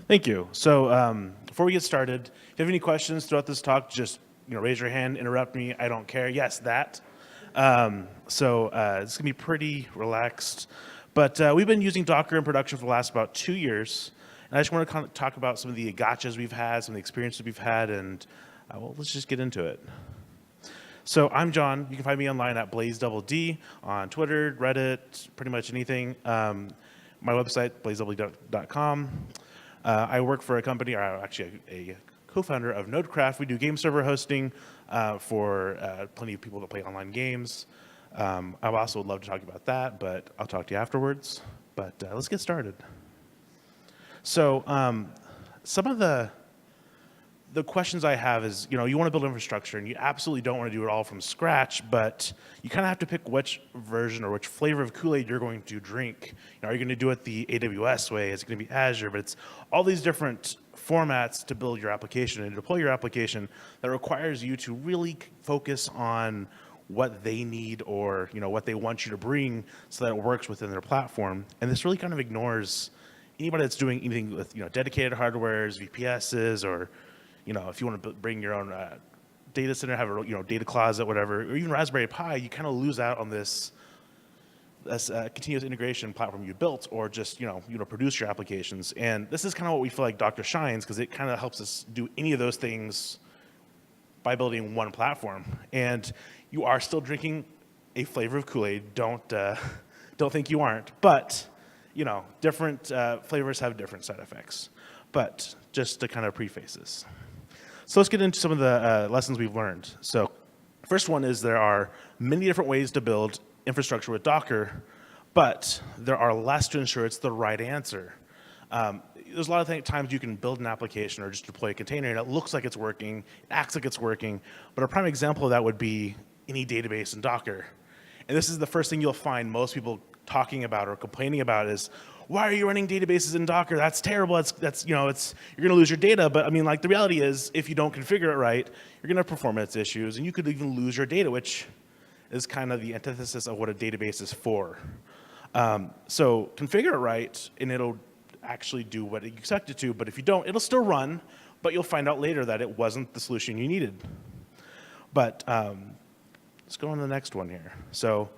Thank you. So before we get started, if you have any questions throughout this talk, just raise your hand, interrupt me. I don't care. Yes, that. It's gonna be pretty relaxed, but we've been using Docker in production for the last about 2 years, and I just want to kind of talk about some of the gotchas we've had, some of the experiences we've had, and well, let's just get into it. So I'm John. You can find me online at BlazeDD on Twitter, Reddit, pretty much anything. My website, blazedd.com. I work for a company, or actually a co-founder of NodeCraft. We do game server hosting for plenty of people that play online games. I also would love to talk about that, but I'll talk to you afterwards. But let's get started. So some of the questions I have is, you want to build infrastructure, and you absolutely don't want to do it all from scratch, but you kind of have to pick which version or which flavor of Kool-Aid you're going to drink. Are you going to do it the AWS way? Is it going to be Azure? But it's all these different formats to build your application and deploy your application that requires you to really focus on what they need or what they want you to bring so that it works within their platform. And this really kind of ignores anybody that's doing anything with dedicated hardwares, VPSs, or if you want to bring your own data center, have a data closet, whatever, or even Raspberry Pi, you kind of lose out on this continuous integration platform you built, or just produce your applications. And this is kind of what we feel like Docker shines, because it kind of helps us do any of those things by building one platform. And you are still drinking a flavor of Kool-Aid. Don't think you aren't. But different flavors have different side effects. But just to kind of preface this. So let's get into some of the lessons we've learned. So first one is there are many different ways to build infrastructure with Docker, but there are less to ensure it's the right answer. There's a lot of times you can build an application or just deploy a container and it looks like it's working, it acts like it's working, but a prime example of that would be any database in Docker. And this is the first thing you'll find most people talking about or complaining about is, why are you running databases in Docker? That's terrible. You're going to lose your data. But I mean, the reality is, if you don't configure it right, you're going to have performance issues, and you could even lose your data, which is kind of the antithesis of what a database is for. So configure it right, and it'll actually do what you expect it to. But if you don't, it'll still run, but you'll find out later that it wasn't the solution you needed. But let's go on to the next one here. So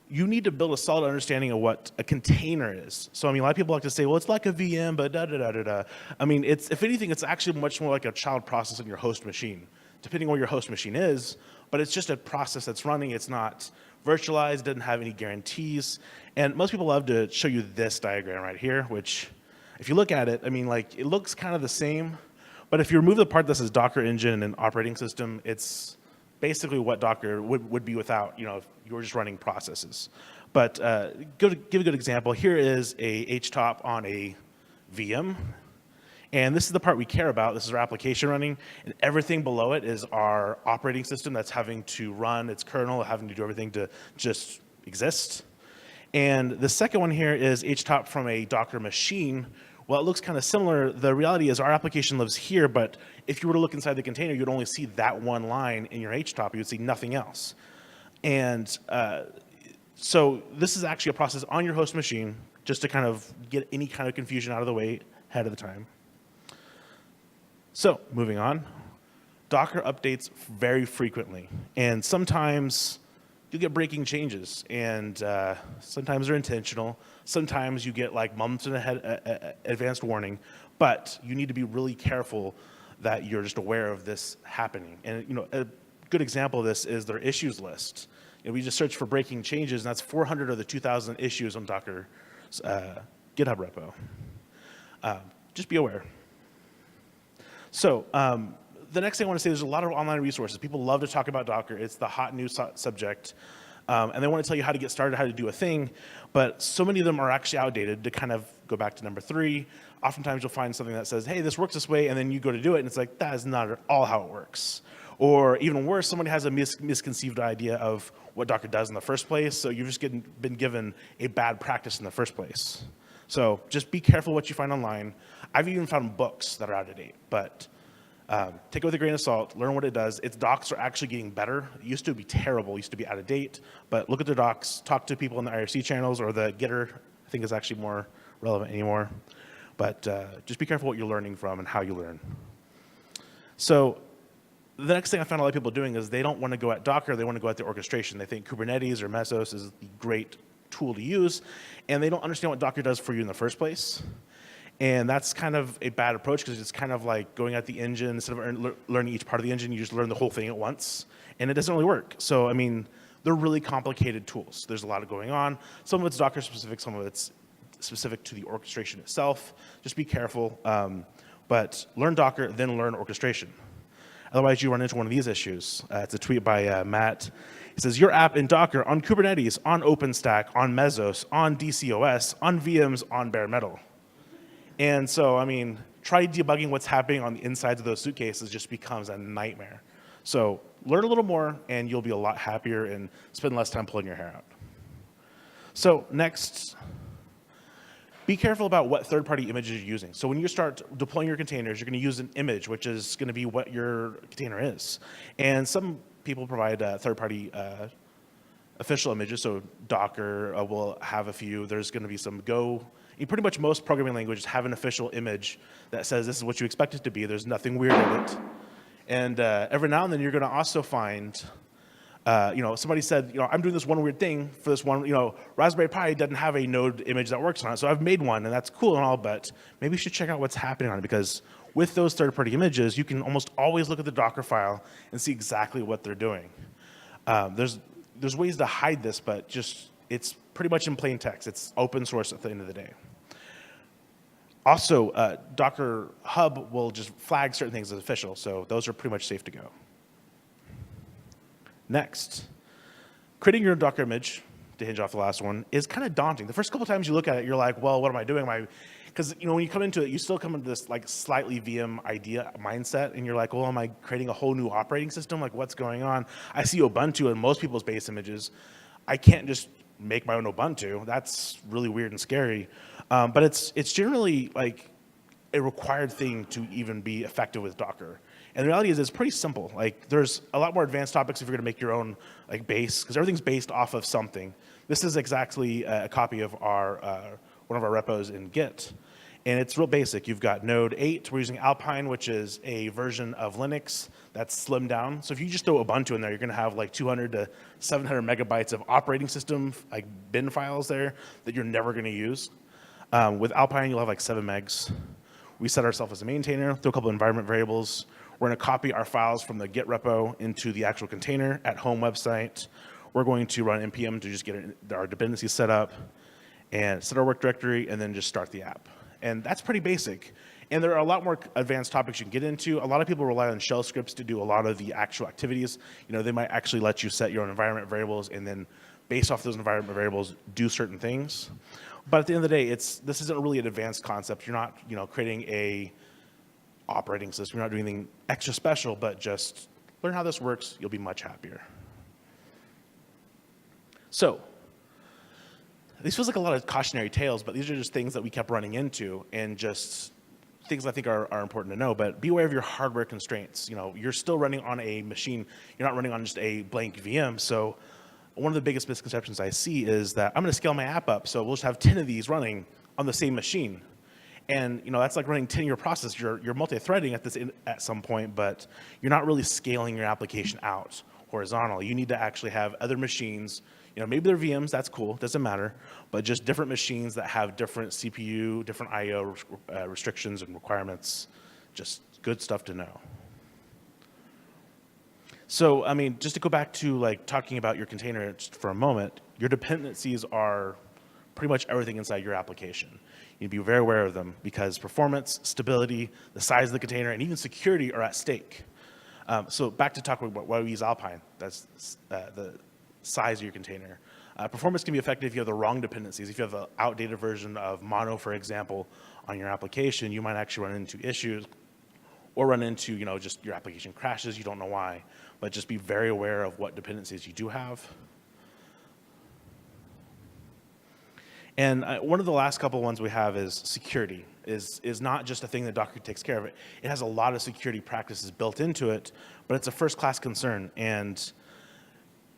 you need to build a solid understanding of what a container is. So, a lot of people like to say, well, it's like a VM, but da-da-da-da-da. If anything, it's actually much more like a child process in your host machine, depending on where your host machine is, but it's just a process that's running. It's not virtualized, doesn't have any guarantees. And most people love to show you this diagram right here, which, if you look at it, it looks kind of the same, but if you remove the part that says Docker engine and operating system, it's basically what Docker would be without, if you were just running processes. But give a good example. Here is a HTOP on a VM. And this is the part we care about. This is our application running. And everything below it is our operating system that's having to run its kernel, having to do everything to just exist. And the second one here is HTOP from a Docker machine. Well, it looks kind of similar. The reality is our application lives here, but if you were to look inside the container, you'd only see that one line in your HTOP. You would see nothing else. And so this is actually a process on your host machine, just to kind of get any kind of confusion out of the way ahead of the time. So moving on, Docker updates very frequently. And sometimes you get breaking changes, and sometimes they're intentional. Sometimes you get months in advanced warning, but you need to be really careful that you're just aware of this happening. And a good example of this is their issues list. We just searched for breaking changes, and that's 400 of the 2,000 issues on Docker's GitHub repo. Just be aware. So the next thing I want to say, there's a lot of online resources. People love to talk about Docker. It's the hot new subject. And they want to tell you how to get started, how to do a thing. But so many of them are actually outdated. To kind of go back to number 3, oftentimes you'll find something that says, hey, this works this way, and then you go to do it, and it's like, that is not at all how it works. Or even worse, somebody has a misconceived idea of what Docker does in the first place, so you've just been given a bad practice in the first place. So just be careful what you find online. I've even found books that are out of date, but take it with a grain of salt, learn what it does. Its docs are actually getting better. It used to be terrible, it used to be out of date, but look at the docs, talk to people in the IRC channels, or the Gitter, I think is actually more relevant anymore. But just be careful what you're learning from and how you learn. So the next thing I found a lot of people doing is they don't want to go at Docker, they want to go at the orchestration. They think Kubernetes or Mesos is the great tool to use, and they don't understand what Docker does for you in the first place. And that's kind of a bad approach because it's kind of like going at the engine. Instead of learning each part of the engine, you just learn the whole thing at once, and it doesn't really work. So, I mean, they're really complicated tools. There's a lot going on. Some of it's Docker specific, some of it's specific to the orchestration itself. Just be careful, but learn Docker, then learn orchestration. Otherwise, you run into one of these issues. It's a tweet by Matt. He says, your app in Docker on Kubernetes, on OpenStack, on Mesos, on DCOS, on VMs, on bare metal. And so, I mean, try debugging what's happening on the insides of those suitcases just becomes a nightmare. So learn a little more, and you'll be a lot happier and spend less time pulling your hair out. So next, be careful about what third-party images you're using. So when you start deploying your containers, you're going to use an image, which is going to be what your container is. And some people provide third-party official images. So Docker will have a few. There's going to be some Go. Pretty much most programming languages have an official image that says this is what you expect it to be. There's nothing weird in it. And every now and then, you're going to also find, somebody said, I'm doing this one weird thing for this one, Raspberry Pi doesn't have a Node image that works on it, so I've made one, and that's cool and all, but maybe you should check out what's happening on it, because with those third-party images, you can almost always look at the Docker file and see exactly what they're doing. There's ways to hide this, but just it's pretty much in plain text. It's open source at the end of the day. Also, Docker Hub will just flag certain things as official, so those are pretty much safe to go. Next, creating your own Docker image, to hinge off the last one, is kind of daunting. The first couple times you look at it, you're like, well, what am I doing? Because when you come into it, you still come into this like slightly VM idea mindset, and you're like, well, am I creating a whole new operating system? Like, what's going on? I see Ubuntu in most people's base images. I can't just make my own Ubuntu. That's really weird and scary. But it's generally like a required thing to even be effective with Docker. And the reality is it's pretty simple. Like, there's a lot more advanced topics if you're going to make your own like base, because everything's based off of something. This is exactly a copy of our one of our repos in Git. And it's real basic. You've got Node 8. We're using Alpine, which is a version of Linux that's slimmed down. So if you just throw Ubuntu in there, you're going to have like 200 to 700 megabytes of operating system like bin files there that you're never going to use. With Alpine, you'll have like 7 megs. We set ourselves as a maintainer, throw a couple of environment variables. We're going to copy our files from the Git repo into the actual container at home website. We're going to run npm to just get our dependencies set up and set our work directory, and then just start the app. And that's pretty basic. And there are a lot more advanced topics you can get into. A lot of people rely on shell scripts to do a lot of the actual activities. They might actually let you set your own environment variables, and then based off those environment variables, do certain things. But at the end of the day, this isn't really an advanced concept. You're not, creating a operating system. You're not doing anything extra special, but just learn how this works. You'll be much happier. So, this feels like a lot of cautionary tales, but these are just things that we kept running into, and just things I think are important to know. But be aware of your hardware constraints. You're still running on a machine. You're not running on just a blank VM. So one of the biggest misconceptions I see is that I'm going to scale my app up, so we'll just have 10 of these running on the same machine. And that's like running 10-year process. You're multi-threading at some point, but you're not really scaling your application out horizontally. You need to actually have other machines. Maybe they're VMs, that's cool, doesn't matter, but just different machines that have different CPU, different IO restrictions and requirements. Just good stuff to know. So, just to go back to like talking about your container just for a moment, your dependencies are pretty much everything inside your application. You need to be very aware of them, because performance, stability, the size of the container, and even security are at stake. So back to talking about why we use Alpine. That's the size of your container. Performance can be affected if you have the wrong dependencies. If you have an outdated version of Mono, for example, on your application, you might actually run into issues, or run into, just your application crashes, you don't know why. But just be very aware of what dependencies you do have. And one of the last couple ones we have is security. Is not just a thing that Docker takes care of. It has a lot of security practices built into it, but it's a first-class concern. And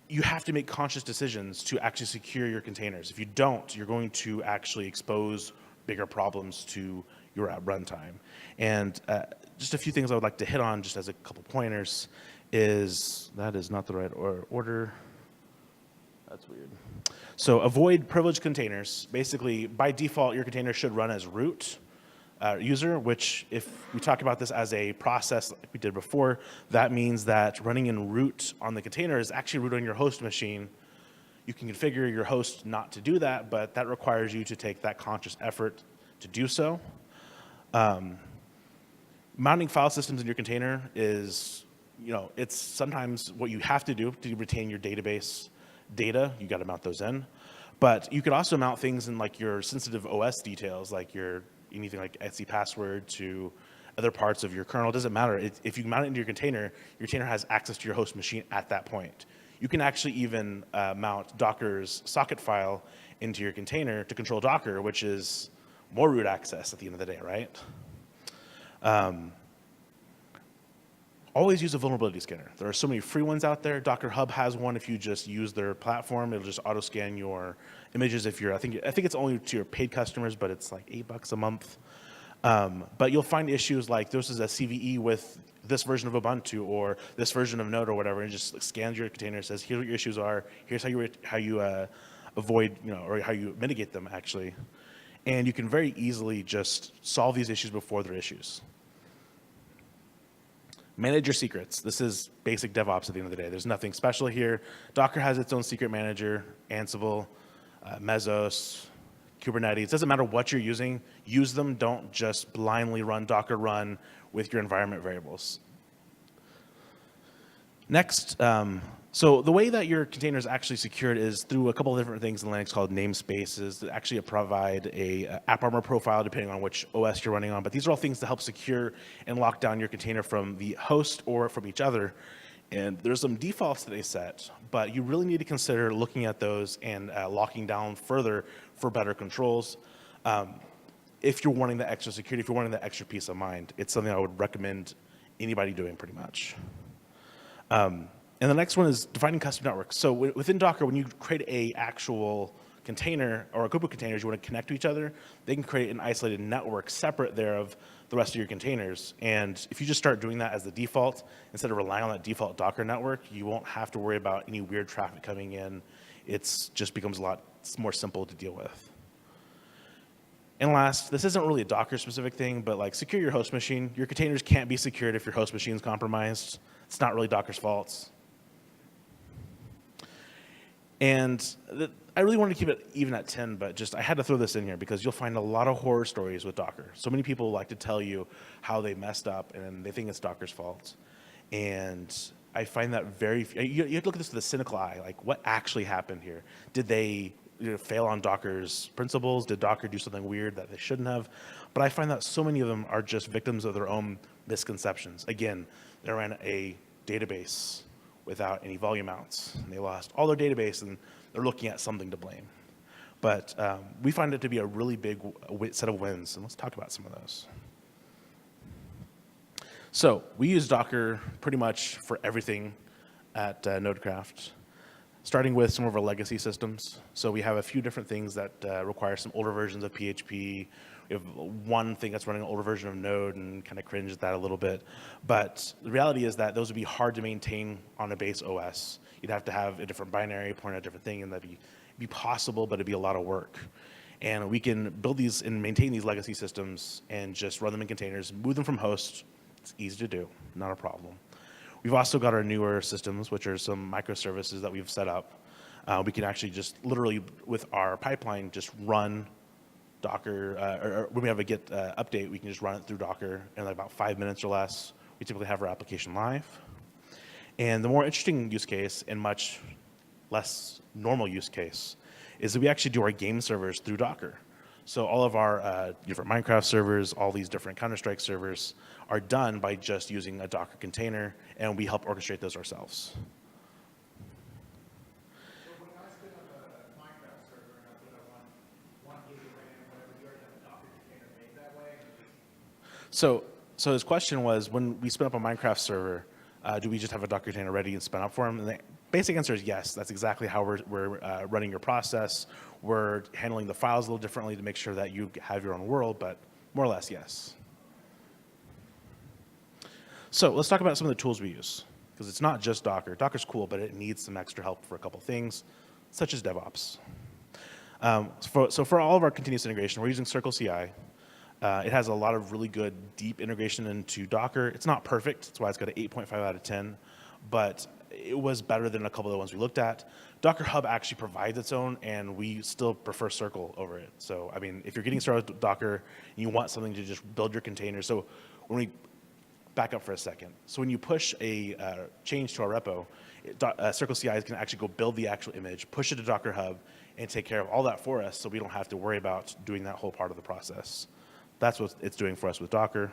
you have to make conscious decisions to actually secure your containers. If you don't, you're going to actually expose bigger problems to you're at runtime. And just a few things I would like to hit on just as a couple pointers is, that is not the right order. That's weird. So avoid privileged containers. Basically, by default, your container should run as root user, which if we talk about this as a process like we did before, that means that running in root on the container is actually root on your host machine. You can configure your host not to do that, but that requires you to take that conscious effort to do so. Mounting file systems in your container is, it's sometimes what you have to do to retain your database data. You got to mount those in. But you could also mount things in like your sensitive OS details, like anything like etc password to other parts of your kernel. It doesn't matter. If you mount it into your container has access to your host machine at that point. You can actually even mount Docker's socket file into your container to control Docker, which is more root access at the end of the day, right? Always use a vulnerability scanner. There are so many free ones out there. Docker Hub has one. If you just use their platform, it'll just auto scan your images. If you're, I think it's only to your paid customers, but it's like $8 a month. But you'll find issues like this is a CVE with this version of Ubuntu or this version of Node or whatever, and it just scans your container, says here's what your issues are, here's how you avoid, or how you mitigate them actually, and you can very easily just solve these issues before they're issues. Manage your secrets. This is basic DevOps at the end of the day. There's nothing special here. Docker has its own secret manager, Ansible, Mesos, Kubernetes. Doesn't matter what you're using, use them. Don't just blindly run Docker run with your environment variables. Next, so the way that your container is actually secured is through a couple of different things in Linux called namespaces that actually provide a AppArmor profile depending on which OS you're running on. But these are all things to help secure and lock down your container from the host or from each other. And there's some defaults that they set, but you really need to consider looking at those and locking down further for better controls. If you're wanting the extra security, if you're wanting the extra peace of mind, it's something I would recommend anybody doing pretty much. And the next one is defining custom networks. So within Docker, when you create a actual container or a group of containers you want to connect to each other, they can create an isolated network separate there of the rest of your containers. And if you just start doing that as the default, instead of relying on that default Docker network, you won't have to worry about any weird traffic coming in. It just becomes a lot more simple to deal with. And last, this isn't really a Docker specific thing, but like secure your host machine. Your containers can't be secured if your host machine is compromised. It's not really Docker's fault. And I really wanted to keep it even at 10, but just I had to throw this in here because you'll find a lot of horror stories with Docker. So many people like to tell you how they messed up and they think it's Docker's fault. And I find that you have to look at this with a cynical eye. Like, what actually happened here? Did they fail on Docker's principles? Did Docker do something weird that they shouldn't have? But I find that so many of them are just victims of their own misconceptions. Again, they ran a database without any volume mounts, and they lost all their database, and they're looking at something to blame. But we find it to be a really big set of wins, and let's talk about some of those. So we use Docker pretty much for everything at NodeCraft, starting with some of our legacy systems. So we have a few different things that require some older versions of PHP. We have one thing that's running an older version of Node and kind of cringe at that a little bit. But the reality is that those would be hard to maintain on a base OS. You'd have to have a different binary pointing at a different thing, and that'd be possible, but it'd be a lot of work. And we can build these and maintain these legacy systems and just run them in containers, move them from hosts. It's easy to do, not a problem. We've also got our newer systems, which are some microservices that we've set up. We can actually just literally, with our pipeline, just run Docker, or when we have a Git update, we can just run it through Docker in like about 5 minutes or less. We typically have our application live. And the more interesting use case and much less normal use case is that we actually do our game servers through Docker. So all of our different Minecraft servers, all these different Counter-Strike servers are done by just using a Docker container, and we help orchestrate those ourselves. So his question was, when we spin up a Minecraft server, do we just have a Docker container ready and spin up for him? And the basic answer is yes. That's exactly how we're running your process. We're handling the files a little differently to make sure that you have your own world, but More or less, yes. So let's talk about some of the tools we use, because it's not just Docker. Docker's cool, but it needs some extra help for a couple things, such as DevOps. So for all of our continuous integration, we're using Circle CI. It has a lot of really good deep integration into Docker. It's not perfect. That's why it's got an 8.5 out of 10. But it was better than a couple of the ones we looked at. Docker Hub actually provides its own, and we still prefer Circle over it. So, I mean, if you're getting started with Docker and you want something to just build your container, so when we back up for a second. So when you push a change to our repo, Circle CI can actually go build the actual image, push it to Docker Hub, and take care of all that for us so we don't have to worry about doing that whole part of the process. That's what it's doing for us with Docker.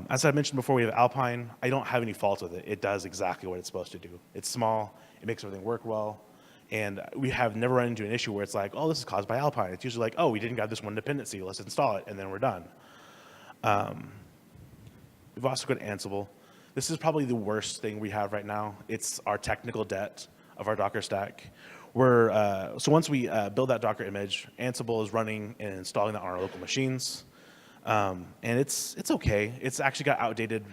As I mentioned before, we have Alpine. I don't have any faults with it. It does exactly what it's supposed to do. It's small. It makes everything work well. And we have never run into an issue where it's like, oh, this is caused by Alpine. It's usually like, oh, we didn't get this one dependency. Let's install it, and then we're done. We've also got Ansible. This is probably the worst thing we have right now. It's our technical debt of our Docker stack. So once we build that Docker image, Ansible is running and installing that on our local machines. And it's okay. It's actually got outdated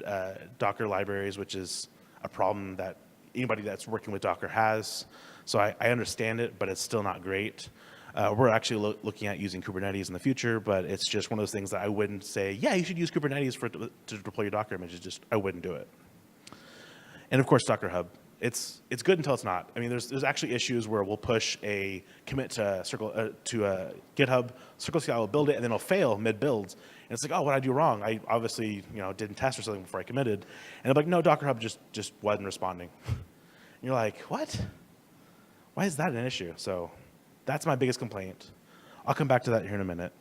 Docker libraries, which is a problem that anybody that's working with Docker has. So I understand it, but it's still not great. We're actually looking at using Kubernetes in the future, but it's just one of those things that I wouldn't say, yeah, you should use Kubernetes to deploy your Docker images. Just I wouldn't do it. And of course, Docker Hub. It's good until it's not. I mean, there's actually issues where we'll push a commit to GitHub, Circle CI will build it, and then it'll fail mid-build. And it's like, oh, what did I do wrong? I obviously didn't test or something before I committed. And I'm like, no, Docker Hub just wasn't responding. And you're like, what? Why is that an issue? So that's my biggest complaint. I'll come back to that here in a minute.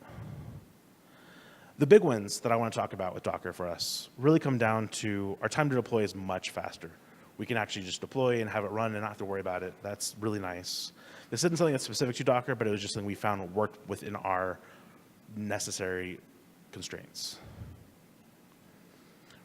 The big wins that I want to talk about with Docker for us really come down to our time to deploy is much faster. We can actually just deploy and have it run and not have to worry about it. That's really nice. This isn't something that's specific to Docker, but it was just something we found worked within our necessary constraints.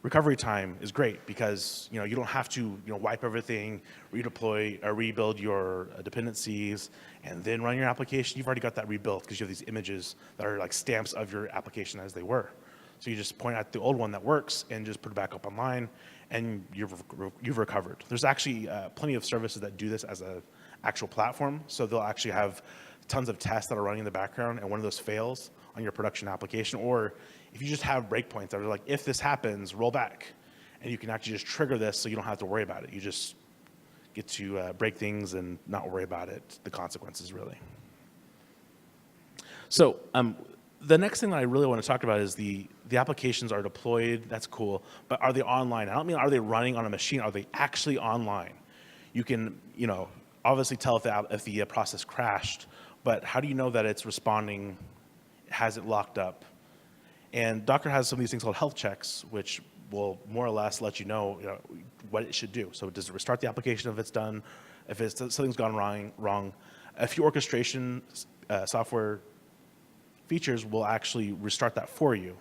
Recovery time is great because you don't have to wipe everything, redeploy or rebuild your dependencies, and then run your application. You've already got that rebuilt because you have these images that are like stamps of your application as they were. So you just point out the old one that works and just put it back up online, and you've recovered. There's actually plenty of services that do this as an actual platform. So they'll actually have tons of tests that are running in the background, and one of those fails on your production application. Or if you just have breakpoints that are like, if this happens, roll back. And you can actually just trigger this so you don't have to worry about it. You just get to break things and not worry about it, the consequences, really. So the next thing that I really want to talk about is the applications are deployed. That's cool. But are they online? I don't mean are they running on a machine. Are they actually online? You can, obviously tell if the process crashed, but how do you know that it's responding, has it locked up? And Docker has some of these things called health checks, which will more or less let you know, what it should do. So does it restart the application if it's done? If something's gone wrong. A few orchestration software features will actually restart that for you.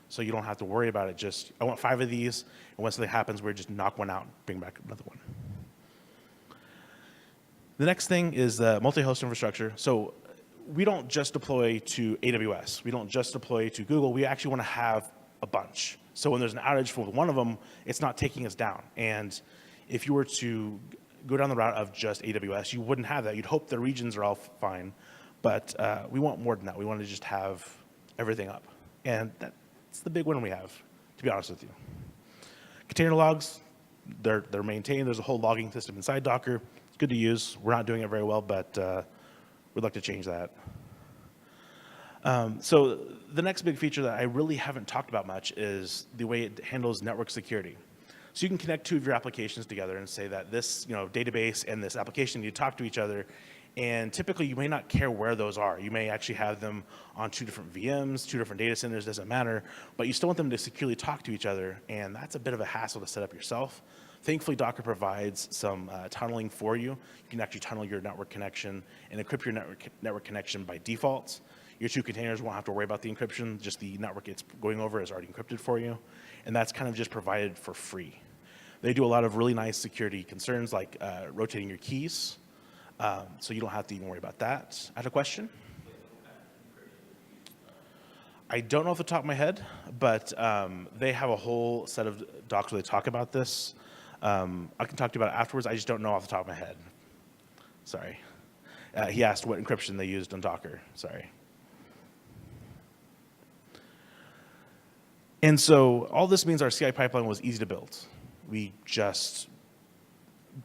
So you don't have to worry about it. Just, I want 5 of these, and when something happens, we just knock one out and bring back another one. The next thing is multi-host infrastructure. So we don't just deploy to AWS. We don't just deploy to Google. We actually want to have a bunch. So when there's an outage for one of them, it's not taking us down. And if you were to go down the route of just AWS, you wouldn't have that. You'd hope the regions are all fine. But we want more than that. We want to just have everything up. And that's the big win we have, to be honest with you. Container logs, they're maintained. There's a whole logging system inside Docker. It's good to use. We're not doing it very well, but we'd like to change that. So the next big feature that I really haven't talked about much is the way it handles network security. So you can connect 2 of your applications together and say that this database and this application need to talk to each other. And typically, you may not care where those are. You may actually have them on 2 different VMs, 2 different data centers, doesn't matter. But you still want them to securely talk to each other, and that's a bit of a hassle to set up yourself. Thankfully, Docker provides some tunneling for you. You can actually tunnel your network connection and encrypt your network connection by default. Your 2 containers won't have to worry about the encryption. Just the network it's going over is already encrypted for you. And that's kind of just provided for free. They do a lot of really nice security concerns like rotating your keys. So you don't have to even worry about that. I had a question? I don't know off the top of my head, but they have a whole set of docs where they talk about this. I can talk to you about it afterwards. I just don't know off the top of my head. Sorry. He asked what encryption they used on Docker. Sorry. And so all this means our CI pipeline was easy to build. We just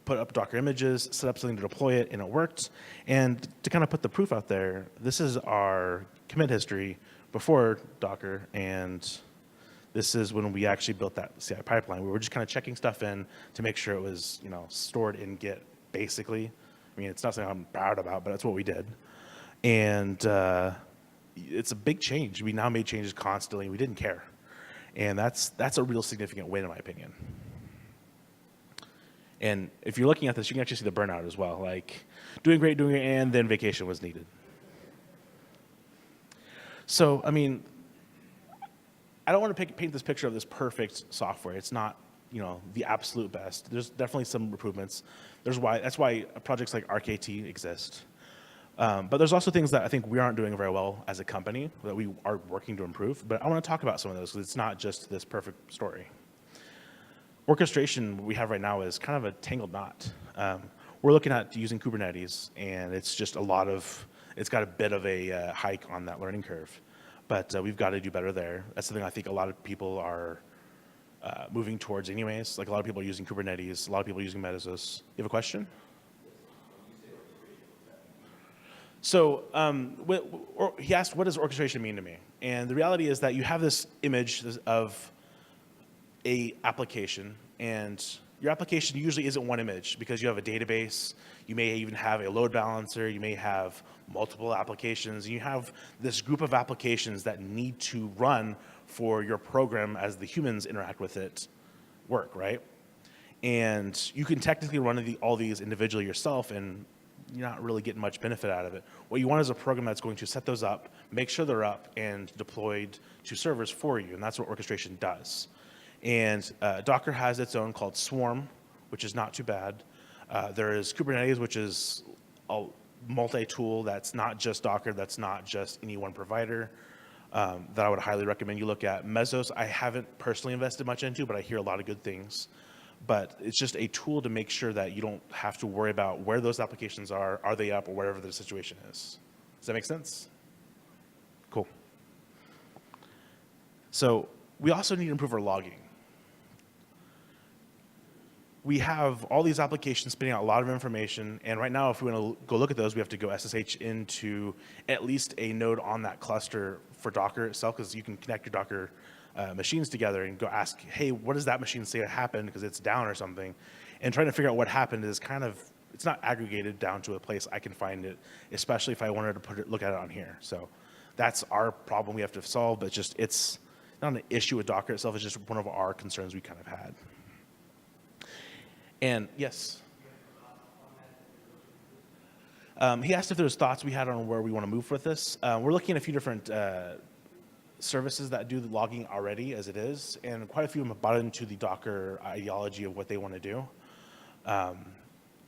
put up Docker images, set up something to deploy it, and it worked. And to kind of put the proof out there, this is our commit history before Docker, and this is when we actually built that CI pipeline. We were just kind of checking stuff in to make sure it was, stored in Git, basically. I mean, it's not something I'm proud about, but that's what we did. And it's a big change. We now made changes constantly. We didn't care. And that's a real significant win, in my opinion. And if you're looking at this, you can actually see the burnout as well. Like, doing great, and then vacation was needed. So, I mean, I don't want to paint this picture of this perfect software. It's not, the absolute best. There's definitely some improvements. That's why projects like RKT exist. But there's also things that I think we aren't doing very well as a company that we are working to improve. But I want to talk about some of those because it's not just this perfect story. Orchestration we have right now is kind of a tangled knot. We're looking at using Kubernetes, and it's just it's got a bit of a hike on that learning curve. But we've got to do better there. That's something I think a lot of people are moving towards anyways. Like a lot of people are using Kubernetes, a lot of people are using Mesos. You have a question? So he asked, what does orchestration mean to me? And the reality is that you have this image of a application, and your application usually isn't one image because you have a database, you may even have a load balancer, you may have multiple applications, and you have this group of applications that need to run for your program as the humans interact with it work, right? And you can technically run all these individually yourself, and you're not really getting much benefit out of it. What you want is a program that's going to set those up, make sure they're up and deployed to servers for you, and that's what orchestration does. And Docker has its own called Swarm, which is not too bad. There is Kubernetes, which is a multi-tool that's not just Docker, that's not just any one provider, that I would highly recommend you look at. Mesos, I haven't personally invested much into, but I hear a lot of good things. But it's just a tool to make sure that you don't have to worry about where those applications are they up, or wherever the situation is. Does that make sense? Cool. So we also need to improve our logging. We have all these applications spitting out a lot of information, and right now, if we want to go look at those, we have to go SSH into at least a node on that cluster for Docker itself, because you can connect your Docker machines together and go ask, hey, what does that machine say happened because it's down or something? And trying to figure out what happened is it's not aggregated down to a place I can find it, especially if I wanted to look at it on here. So that's our problem we have to solve, but it's not an issue with Docker itself, it's just one of our concerns we kind of had. And yes. He asked if there was thoughts we had on where we want to move with this. We're looking at a few different services that do the logging already as it is, and quite a few of them have bought into the Docker ideology of what they want to do.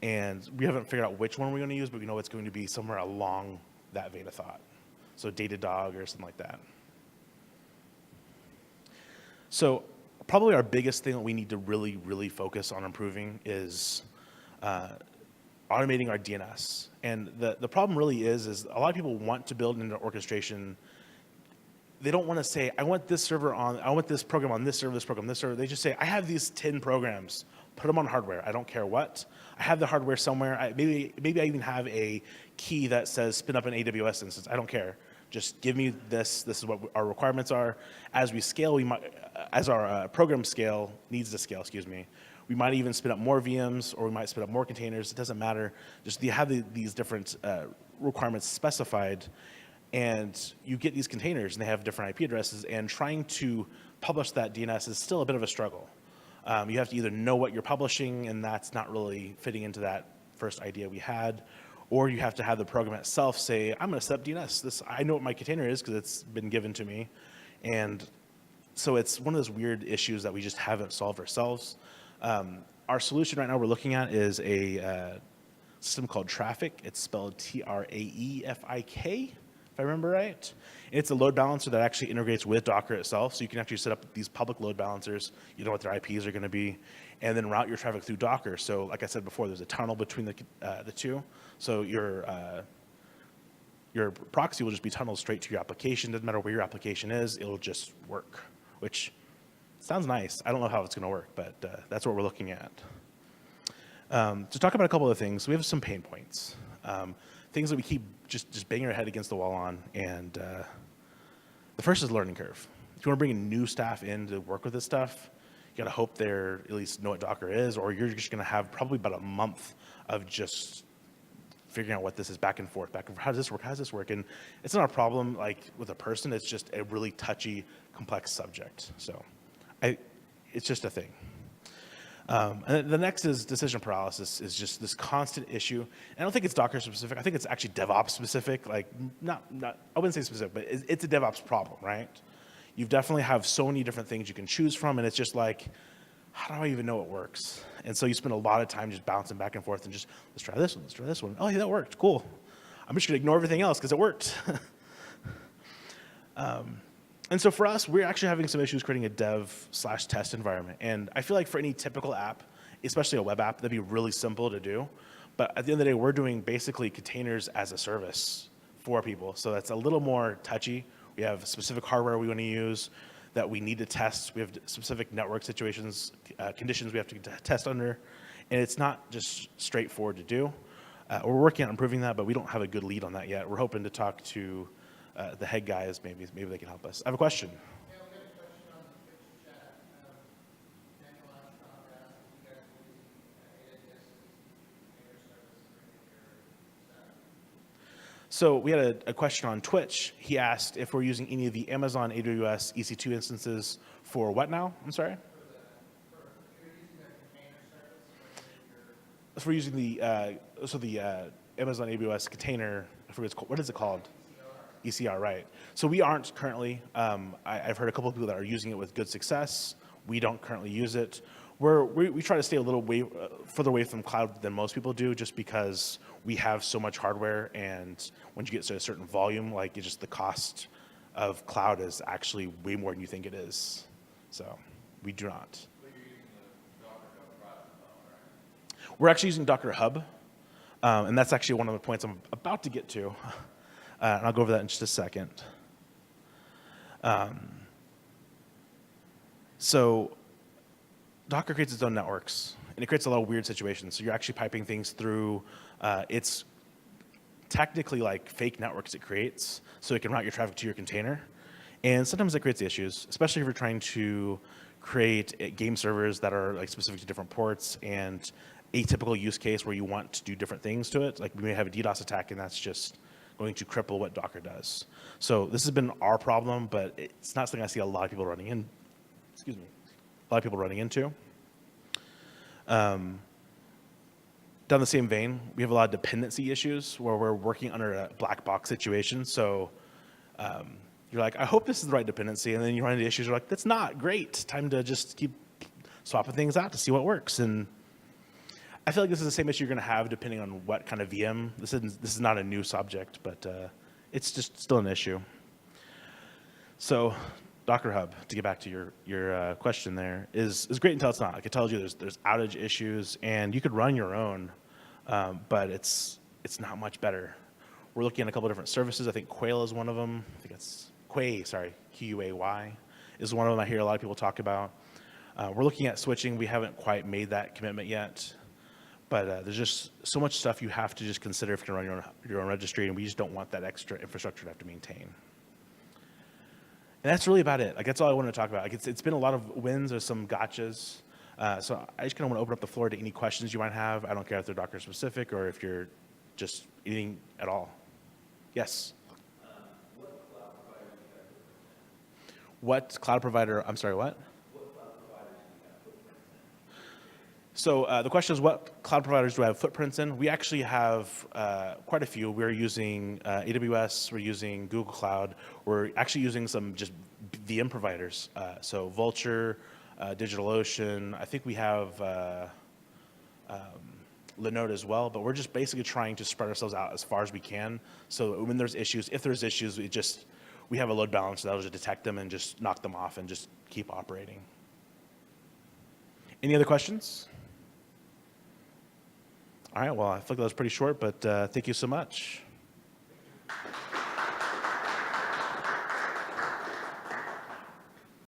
And we haven't figured out which one we're going to use, but we know it's going to be somewhere along that vein of thought. So Datadog or something like that. So probably our biggest thing that we need to really, really focus on improving is automating our DNS. And the problem really is a lot of people want to build into orchestration. They don't want to say, I want this server on, I want this program on this server, this program, this server. They just say, I have these 10 programs, put them on hardware. I don't care what. I have the hardware somewhere. Maybe I even have a key that says spin up an AWS instance. I don't care. Just give me this. This is what our requirements are. As we scale, as our program needs to scale, we might even spin up more VMs, or we might spin up more containers. It doesn't matter. Just you have these different requirements specified, and you get these containers, and they have different IP addresses, and trying to publish that DNS is still a bit of a struggle. You have to either know what you're publishing, and that's not really fitting into that first idea we had, or you have to have the program itself say, I'm going to set up DNS. I know what my container is because it's been given to me. And so it's one of those weird issues that we just haven't solved ourselves. Our solution right now we're looking at is a system called Traffic. It's spelled Traefik, if I remember right. It's a load balancer that actually integrates with Docker itself, so you can actually set up these public load balancers. You know what their IPs are going to be, and then route your traffic through Docker. So, like I said before, there's a tunnel between the two. So your proxy will just be tunneled straight to your application. Doesn't matter where your application is, it'll just work, which sounds nice. I don't know how it's going to work, but that's what we're looking at. To talk about a couple of things, we have some pain points. Things that we keep just banging our head against the wall on, and the first is learning curve. If you want to bring in new staff in to work with this stuff, you got to hope they at least know what Docker is, or you're just going to have probably about a month of just figuring out what this is back and forth. How does this work? How does this work? And it's not a problem like with a person. It's just a really touchy, complex subject. So it's just a thing. And the next is decision paralysis is just this constant issue. And I don't think it's Docker specific. I think it's actually DevOps specific. Like not I wouldn't say specific, but it's a DevOps problem, right? You definitely have so many different things you can choose from, and it's just like, how do I even know it works? And so you spend a lot of time just bouncing back and forth and just, let's try this one, let's try this one. Oh, yeah, that worked, cool. I'm just gonna ignore everything else because it worked. And so for us, we're actually having some issues creating a dev/test environment. And I feel like for any typical app, especially a web app, that'd be really simple to do. But at the end of the day, we're doing basically containers as a service for people. So that's a little more touchy. We have specific hardware we want to use that we need to test. We have specific network situations, conditions we have to test under. And it's not just straightforward to do. We're working on improving that, but we don't have a good lead on that yet. We're hoping to talk to the head guys, maybe they can help us. I have a question. Yeah, we have a question on the Twitch chat. Daniel Ashcroft asked if you guys were using AWS container service for your staff. So we had a question on Twitch. He asked if we're using any of the Amazon AWS EC2 instances for what now? I'm sorry? You're using a container service for your... So we're using the Amazon AWS container, I forget what is it called? ECR, right. So we aren't currently. I've heard a couple of people that are using it with good success. We don't currently use it. We try to stay a little further away from cloud than most people do, just because we have so much hardware, and once you get to a certain volume, like it's just the cost of cloud is actually way more than you think it is. So we do not. So you're using the Docker Hub product, right? We're actually using Docker Hub, and that's actually one of the points I'm about to get to. And I'll go over that in just a second. So Docker creates its own networks, and it creates a lot of weird situations. So you're actually piping things through. It's technically like fake networks it creates, so it can route your traffic to your container. And sometimes it creates issues, especially if you're trying to create game servers that are like specific to different ports and a typical use case where you want to do different things to it. Like we may have a DDoS attack, and that's just going to cripple what Docker does. So this has been our problem, but it's not something I see a lot of people running in. Excuse me. A lot of people running into. Down the same vein, we have a lot of dependency issues where we're working under a black box situation. So you're like, I hope this is the right dependency, and then you run into issues. You're like, that's not great. Time to just keep swapping things out to see what works. And I feel like this is the same issue you're going to have depending on what kind of VM. This is not a new subject, but it's just still an issue. So Docker Hub, to get back to your question there, is great until it's not. Like I told you, there's outage issues, and you could run your own, but it's not much better. We're looking at a couple of different services. I think Quail is one of them. I think it's Quay is one of them I hear a lot of people talk about. We're looking at switching. We haven't quite made that commitment yet. But there's just so much stuff you have to just consider if you're going to run your own registry, and we just don't want that extra infrastructure to have to maintain. And that's really about it. Like that's all I wanted to talk about. Like it's been a lot of wins or some gotchas. So I just kind of want to open up the floor to any questions you might have. I don't care if they're Docker specific or if you're just anything at all. Yes. What cloud provider? I'm sorry. What? So the question is, what cloud providers do I have footprints in? We actually have quite a few. We're using AWS. We're using Google Cloud. We're actually using some just VM providers. So Vultr, DigitalOcean. I think we have Linode as well, but we're just basically trying to spread ourselves out as far as we can. So when there's issues, if there's issues, we have a load balancer that'll just detect them and just knock them off and just keep operating. Any other questions? All right, well, I feel like that was pretty short, but thank you so much.